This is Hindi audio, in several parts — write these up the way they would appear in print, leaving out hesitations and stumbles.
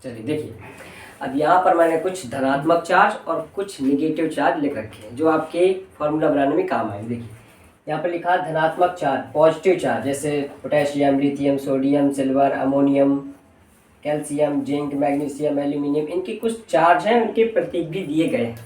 चलिए देखिए, अब यहाँ पर मैंने कुछ धनात्मक चार्ज और कुछ निगेटिव चार्ज लिख रखे हैं जो आपके फॉर्मूला बनाने में काम आएंगे। देखिए यहाँ पर लिखा है धनात्मक चार्ज, पॉजिटिव चार्ज, जैसे potassium, lithium, sodium, silver, ammonium, calcium, zinc, magnesium, aluminium, इनके कुछ चार्ज हैं, उनके प्रतीक भी दिए गए हैं।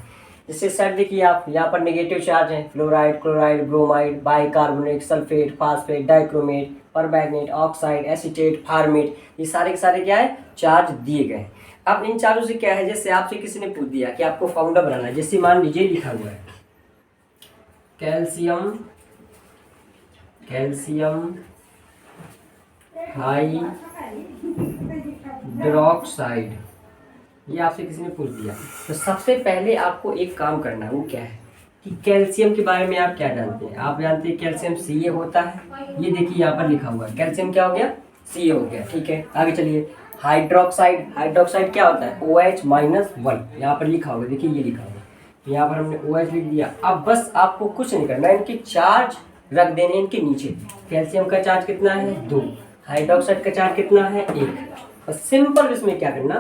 जैसे सर देखिए आप यहाँ पर नेगेटिव चार्ज हैं, fluoride, chloride, bromide, bicarbonate, sulphate, phosphate, dichromate, permanganate, oxide, acetate, format, ये सारे के सारे क्या है, चार्ज दिए गए हैं। अब इन चार्जों से क्या है, जैसे आपसे किसी ने पूछ दिया कि आपको फॉर्मूला बनाना है, जैसे मान लीजिए लिखा हुआ है कैल्शियम हाइड्रोक्साइड, ये आपसे किसी ने पूछ दिया, तो सबसे पहले आपको एक काम करना है, वो क्या है कि कैल्शियम के बारे में आप क्या जानते हैं। आप जानते हैं कैल्शियम Ca होता है, ये देखिए यहाँ पर लिखा हुआ है कैल्शियम क्या हो गया, Ca हो गया। ठीक है, आगे चलिए। हाइड्रोक्साइड क्या होता है, OH-1, यहाँ पर लिखा होगा, देखिए ये लिखा होगा, यहाँ पर हमने OH लिख दिया। अब बस आपको कुछ नहीं करना है, इनके चार्ज रख देने इनके नीचे। कैल्शियम का चार्ज कितना है, 2, हाइड्रोक्साइड का चार्ज कितना है, 1। और सिंपल इसमें क्या करना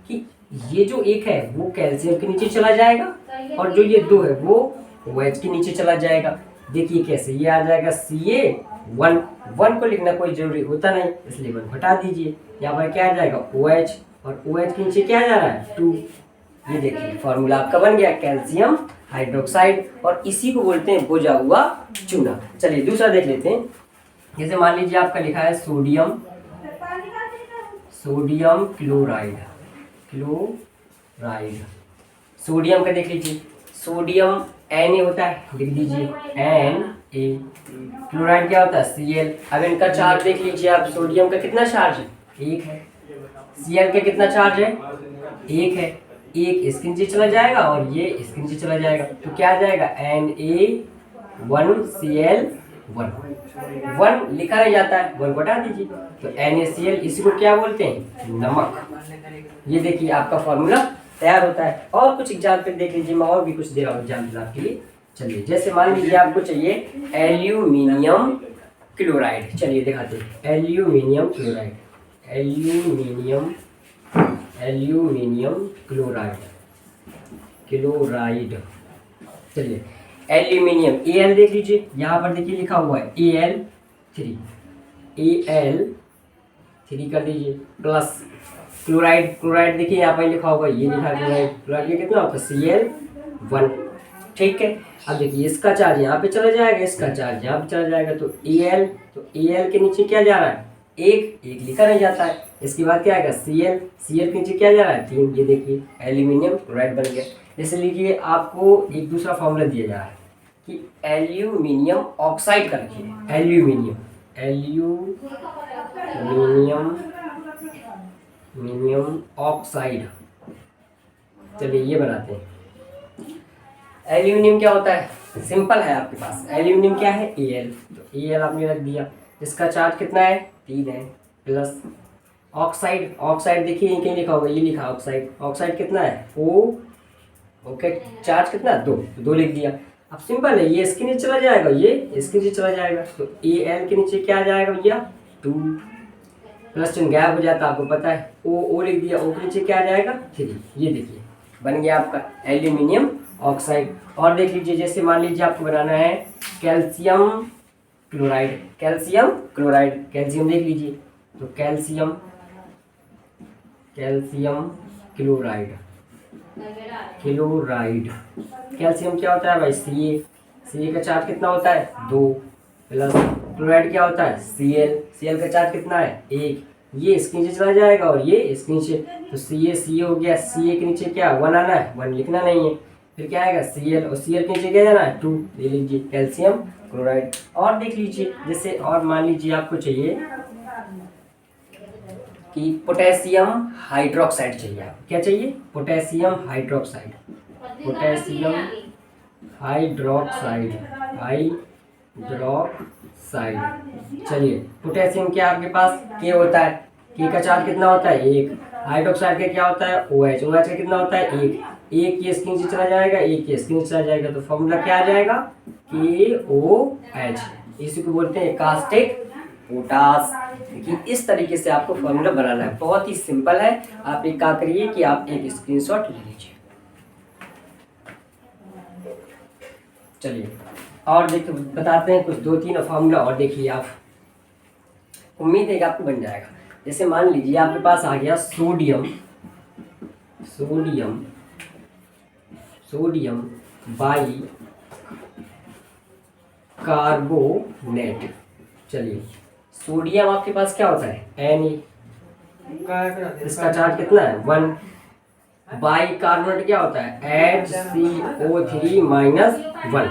कि ये जो 1 है वो कैल्शियम के नीचे चला जाएगा और जो ये 2 है वो OH के नीचे चला जाएगा। देखिए कैसे, ये आ जाएगा Ca1 को लिखना कोई जरूरी होता नहीं, इसलिए 1 हटा दीजिए। यहाँ पर क्या आ जाएगा, OH, और OH के नीचे क्या जा रहा है, 2। ये देखिए फॉर्मूला आपका बन गया कैल्शियम हाइड्रोक्साइड, और इसी को बोलते हैं बुझा हुआ चूना। चलिए दूसरा देख लेते हैं। जैसे मान लीजिए आपका लिखा है सोडियम क्लोराइड, सोडियम का देख लीजिए, सोडियम Na होता है, लिख दीजिए Na। क्लोराइड क्या होता है, Cl। अब इनका चार्ज देख लीजिए आप, सोडियम का कितना चार्ज है, 1 है, Cl का कितना चार्ज है, 1 है, 1 इसके नीचे चला जाएगा और ये इसके नीचे चला जाएगा, तो क्या आ जाएगा Na1Cl1। 1 लिखा रह जाता है, 1 बटा दीजिए, तो NaCl, इसी को क्या बोलते हैं, नमक। ये देखिए आपका फॉर्मूला तैयार होता है। और कुछ एग्जाम्पल देख लीजिए, मैं और भी कुछ दे रहा हूँ एग्जाम्पल आपके लिए। चलिए जैसे मान लीजिए आपको चाहिए एल्यूमिनियम क्लोराइड, चलिए दिखाते हैं। एल्यूमिनियम क्लोराइड, चलिए एल्यूमिनियम Al देख लीजिए, यहाँ पर देखिए लिखा हुआ है Al3 कर दीजिए, प्लस क्लोराइड देखिए यहाँ पर लिखा होगा, ये लिखा है क्लोराइड ये कितना होता है, Cl1। ठीक है, अब देखिए इसका चार्ज यहाँ पे चला जाएगा, इसका चार्ज यहाँ पे चला जाएगा, तो Al के नीचे क्या जा रहा है, 1 लिखा नहीं जाता है। इसके बाद क्या आएगा, Cl के नीचे क्या जा रहा है, 3। ये देखिए एल्यूमिनियम क्लोराइड बन गया। जैसे लीजिए आपको एक दूसरा फॉर्मूला दिया जा रहा है कि एल्यूमिनियम ऑक्साइड का रखिए, एल्यूमिनियम ऑक्साइड। चलिए ये बनाते हैं। एल्यूमिनियम क्या होता है, सिंपल है आपके पास, एल्यूमिनियम क्या है, Al, तो Al आपने रख दिया, इसका चार्ज कितना है, 3 है, प्लस ऑक्साइड देखिए कहीं लिखा होगा, ये लिखा ऑक्साइड कितना है, ओके, चार्ज कितना, 2 लिख दिया। अब सिंपल है, ये इसके नीचे चला जाएगा, ये इसके नीचे चला जाएगा, तो Al के नीचे क्या आ जाएगा भैया, 2, प्लस चिन्ह गायब हो जाता है, आपको पता है, O लिख दिया, O के नीचे क्या आ जाएगा, 3। ये देखिए बन गया आपका एल्यूमिनियम ऑक्साइड। और देख लीजिए, जैसे मान लीजिए आपको बनाना है कैल्शियम कैल्शियम देख लीजिए, तो कैल्शियम क्लोराइड, कैल्शियम क्या होता है भाई, Ca का चार्ज कितना होता है, 2, प्लस क्लोराइड क्या होता है, Cl का चार्ज कितना है, 1। ये इसके नीचे चला जाएगा और ये इसके नीचे, तो Ca हो गया, Ca के नीचे क्या 1 आना है, 1 लिखना नहीं है, फिर क्या आएगा Cl, और Cl के नीचे क्या जाना है, 2। ले लीजिए कैल्शियम क्लोराइड। और देख लीजिए, जैसे और मान लीजिए आपको चाहिए कि पोटेशियम हाइड्रोक्साइड चाहिए, क्या चाहिए, पोटेशियम हाइड्रोक्साइड। चलिए पोटेशियम क्या आपके पास K होता है, K का चार्ज कितना होता है, 1। हाइड्रोक्साइड का क्या होता है, OH का कितना होता है, 1। ये इसके नीचे चला जाएगा, 1 ये इसके नीचे चला जाएगा, तो फॉर्मूला क्या आ जाएगा, KOH। इसी को बोलते हैं कास्टिक पोटास। देखिए इस तरीके से आपको फॉर्मूला बनाना है, बहुत ही सिंपल है। आप एक काम करिए कि आप एक स्क्रीनशॉट ले लीजिए। चलिए और देखिए बताते हैं कुछ 2-3 फॉर्मूला और देखिए आप, उम्मीद है कि आपको बन जाएगा। जैसे मान लीजिए आपके पास आ गया सोडियम बाई कार्बोनेट। चलिए सोडियम आपके पास क्या होता है Na, इसका चार्ज कितना है 1। बाई कार्बोनेट क्या होता है HCO3-1।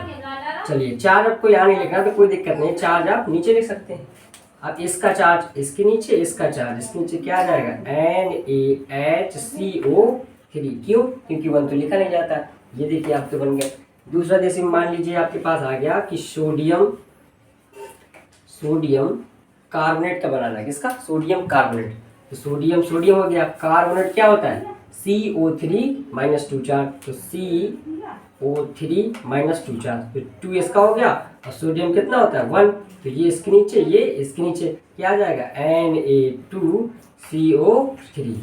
चलिए चार्ज आपको यहाँ नहीं लिखना तो कोई दिक्कत नहीं, चार्ज आप नीचे लिख सकते हैं। अब इसका चार्ज इसके नीचे, इसका चार्ज इसके नीचे, क्या आ जाएगा NaHCO3। क्यों? क्योंकि 1 तो लिखा नहीं जाता। ये देखिए आप तो बन गया। दूसरा जैसे मान लीजिए आपके पास आ गया कि सोडियम कार्बोनेट का बनाना है, किसका? Sodium carbonate. तो सोडियम हो गया, कार्बोनेट क्या होता है CO3-2 चार्ज, तो CO3-2 चार्ज, तो 2 इसका हो गया। और सोडियम कितना होता है 1, तो ये इसके नीचे, ये इसके नीचे, क्या आ जाएगा Na2CO3।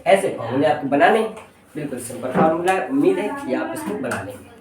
ऐसे फॉर्मूले आपको बनाने, बिल्कुल सिंपल फार्मूला है। उम्मीद है कि आप इसको बना लेंगे।